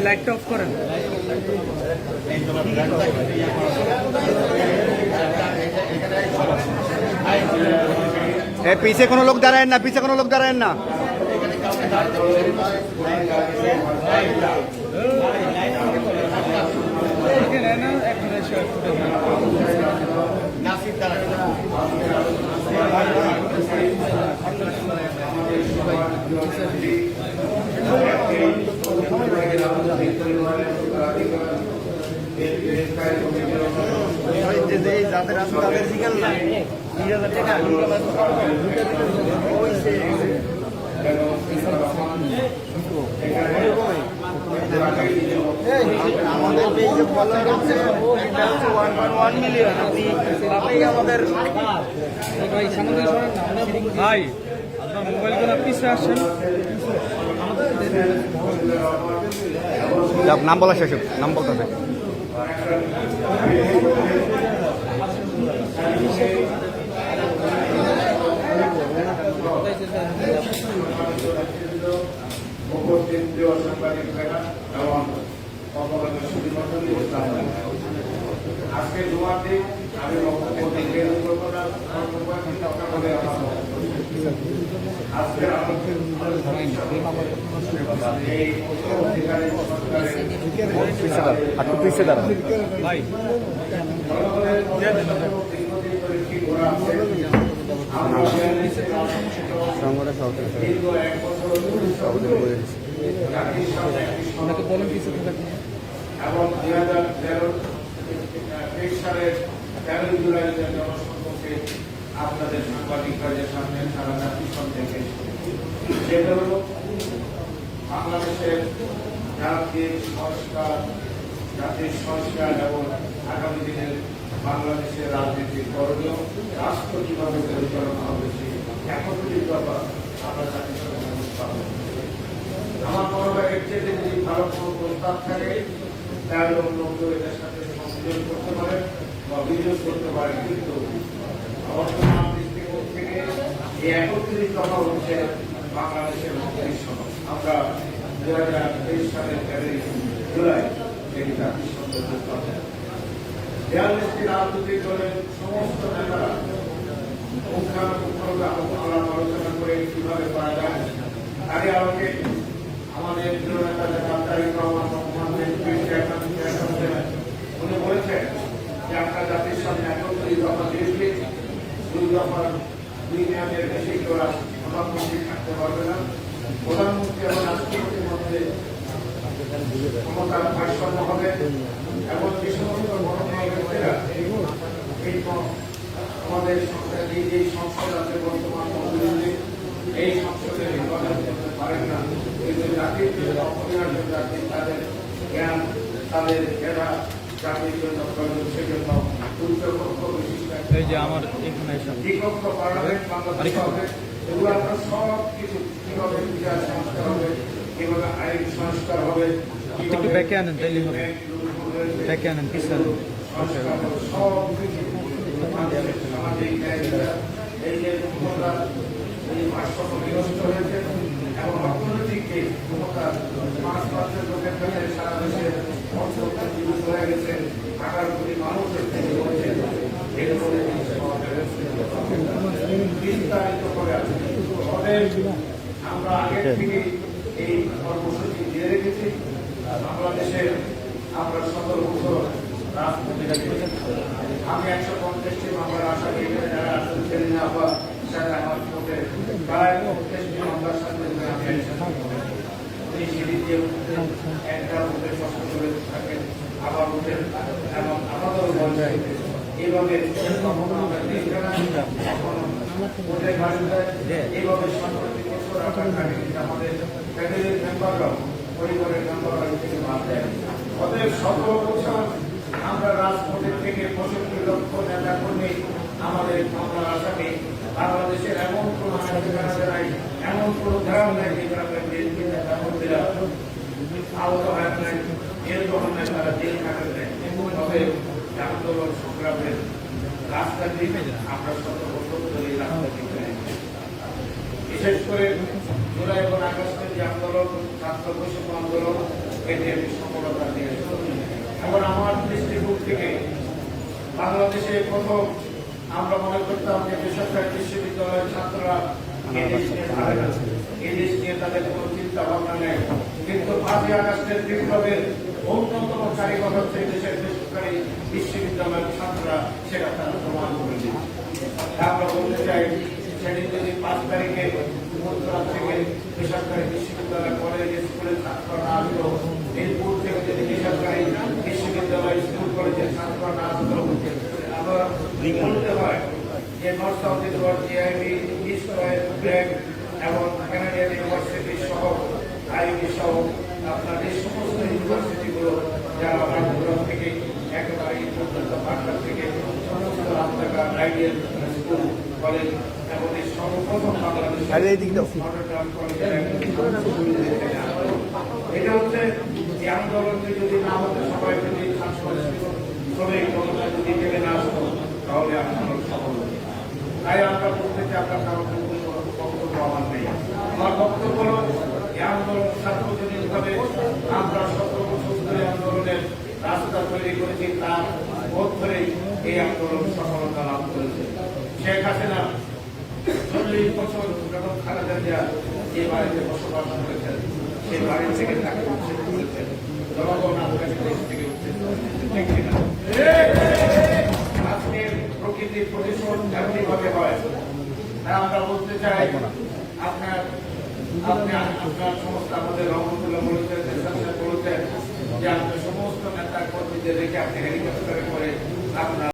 ভাই লাইটটা অফ করেন। पीछे কোনো লোক দাঁড়ায় না, পিছে কোনো লোক দাঁড়ায় না। যাদের আছে তাদের শিকার না 20,000 টাকা আমাদের পেজে ফলোয়ার হচ্ছে 1.1 মিলিয়ন। আপনি আমাদের ভাই আপনার মোবাইল করে পিছিয়ে আসেন। নাম বলা শেষ, নাম বলতে হবে। আজকে জুমার দিন আমি আজকে ভাই ওনাকে বলেন কিছু এবং 2013 সালের 13 জুলাই জনসম্মুখে আপনাদের সাংবাদিক কাজের সামনে সারা জাতিসংঘ থেকে যেটা হলো বাংলাদেশের জাতির সংস্কার এবং আগামী দিনের বাংলাদেশের রাজনীতির করণীয় রাষ্ট্র কিভাবে পরিচালনা হবে সেই একত্রিত আমরা জাতিসংঘ আমার মনে হয় এর চেয়ে যদি ভালো কোনো প্রস্তাব থাকে তাহলে অন্য কেউ এটার সাথে সংযোগ করতে পারে বা বিনিয়োগ করতে পারে, কিন্তু বর্তমান দৃষ্টিকোণ থেকে এই একত্রিত হচ্ছে বাংলাদেশের মন্ত্রী সভা। আমরা 2023 সালের 13 জুলাই এই জাতিসংঘ 42টি রাজনৈতিক দলের সমস্ত নেতারা আলোচনা করে কিভাবে করা যায় তারই আলোকে আমাদের প্রিয় নেতা উনি বলেছেন যে আপনার জাতির সামনে 31 দফা দিয়েছে, 2 দফার 2 মেয়াদের বেশি করা প্রধানমন্ত্রী থাকতে পারবে না। প্রধানমন্ত্রী এবং রাষ্ট্রপতির মধ্যে ক্ষমতার ভারসাম্য হবে এবং যে সমস্ত গণমাধ্যমেরা আমাদের এই সংসদ আছে বর্তমান এই সংসদে নির্বাচন করতে পারেন না, কিন্তু জাতির তাদের জ্ঞান তাদের এরা জাতির জন্য প্রয়োজন, সেজন্য উচ্চকক্ষ বিশিষ্ট আমার দ্বিকক্ষ পার্লামেন্ট বাংলাদেশ হবে। এগুলো আপনার সব কিছু কিভাবে বিচার সংস্কার হবে, কিভাবে আইন সংস্কার হবে, একটু ব্যাকে আনেন তাইলে হবে, ব্যাকে আনেন পিছনে সব কিছু সামাজিক এই যে ক্ষমতা এই ভারসাম্য বিনষ্ট হয়েছে এবং অর্থনৈতিক যে ক্ষমতা 5% লোকের কাছে সারা দেশের অর্থনৈতিক বিলুপ্ত হয়ে গেছে, 18 কোটি মানুষের থেকে হয়েছে, এগুলো বিস্তারিত করে আছে। আমরা আগে থেকে এই কর্মসূচি দিয়ে রেখেছি। বাংলাদেশের আমরা 17 বছর রাজনীতি আমি 150টি মামলার আসামি, যারা আসলে ছিলেন না বা সাথে আমার মধ্যে প্রায় 50টি মামলার সাথে আমি এই সিঁড়িতে একটা উঠে কষ্ট করে থাকেন, আবার উঠেন এবং আমাদেরও বল যায় এইভাবে কখনো আমরা এইভাবে সম্পর্কে আমাদের ফ্যামিলির মেম্বাররাও পরিবারের মেম্বাররা থেকে বাদ দেয়। অতএব 17 বছর আমরা রাজপথের থেকে 65 লক্ষ নেতা কর্মী আমাদের মামলার আসামি। বাংলাদেশের এমন কোন নাই, এমন কোন ধারণা নাই যেখানে বিএনপি নেতা কর্মীরা আহত হয় নাই, এরকম নেতারা জেল খাটেন নাই। তবে আন্দোলন সংগ্রামের রাস্তা দিয়ে আমরা 17 বছর ধরে এই রাস্তা দিয়ে বিশেষ করে জুলাই এবং আগস্টের যে আন্দোলন, ছাত্র বৈষম্য আন্দোলন, এটি একটি সফলতা দিয়েছে। এখন আমার দৃষ্টিভঙ্গ থেকে বাংলাদেশে প্রথম আমরা মনে করতাম যে বেসরকারি বিশ্ববিদ্যালয়ের ছাত্ররা এই দেশ নিয়ে ভাবে না, এই দেশ নিয়ে তাদের কোনো চিন্তা ভাবনা নেই। কিন্তু 5ই আগস্টের বিপ্লবের অন্যতম কারিগর হচ্ছে দেশের বেসরকারি বিশ্ববিদ্যালয়ের ছাত্ররা, সেটা তারা প্রমাণ করে দিচ্ছে। আমরা বলতে চাই, সেদিন যদি 5 তারিখে মধ্যরাত থেকে বেসরকারি বিশ্ববিদ্যালয় কলেজ স্কুলের ছাত্র না আসতো, মিরপুর থেকে যদি বেসরকারি বিশ্ববিদ্যালয় স্কুল কলেজের ছাত্র না আসতো, আবার বলতে হয় যে north south university, GIB, east West BRAC এবং কানাডিয়ান ইউনিভার্সিটি সহ আইবি সহ আপনার এই সমস্ত ইউনিভার্সিটিগুলো যারা বাংলাদেশ থেকে একেবারে এই পর্যন্ত বাংলা থেকে সমস্ত রাস্তাঘাট, আইডিয়াল স্কুল কলেজ এবং এই সর্বপ্রথম বাংলাদেশ এটা হচ্ছে এই আন্দোলনটি যদি না হতো, সবাই যদি শ্রমিক যদি মেনে না আসতো, তাহলে আন্দোলন সফল হতো। তাই আমরা বলতে চাই, আপনার কারণ বক্তব্য আমার নেই। আমার বক্তব্য হল এই আন্দোলন সার্বজনীনভাবে আমরা 17 বছর ধরে আন্দোলনের রাস্তা তৈরি করেছি, তার মধ্যেই এই আন্দোলন সফলতা লাভ করেছে। শেখ হাসিনা 40 বছর যখন খালেদা জিয়া যে বাড়িতে বসবাস করেছেন, সেই বাড়ি থেকে তাকে উচ্ছেদ করেছেন, জনগণ আপনাকে দেশ থেকে উচ্ছেদ করেছেন, ঠিক কিনা? আজকের প্রকৃতির প্রতিশোধ এমনিভাবে হয়। তাই আমরা বলতে চাই, আপনার সমস্ত আমাদের রহমতুল্লাহ বলেছেন, বলেছেন যে আপনার সমস্ত নেতা কর্মীদের রেখে আপনি হেলিকপ্টারে করে আপনার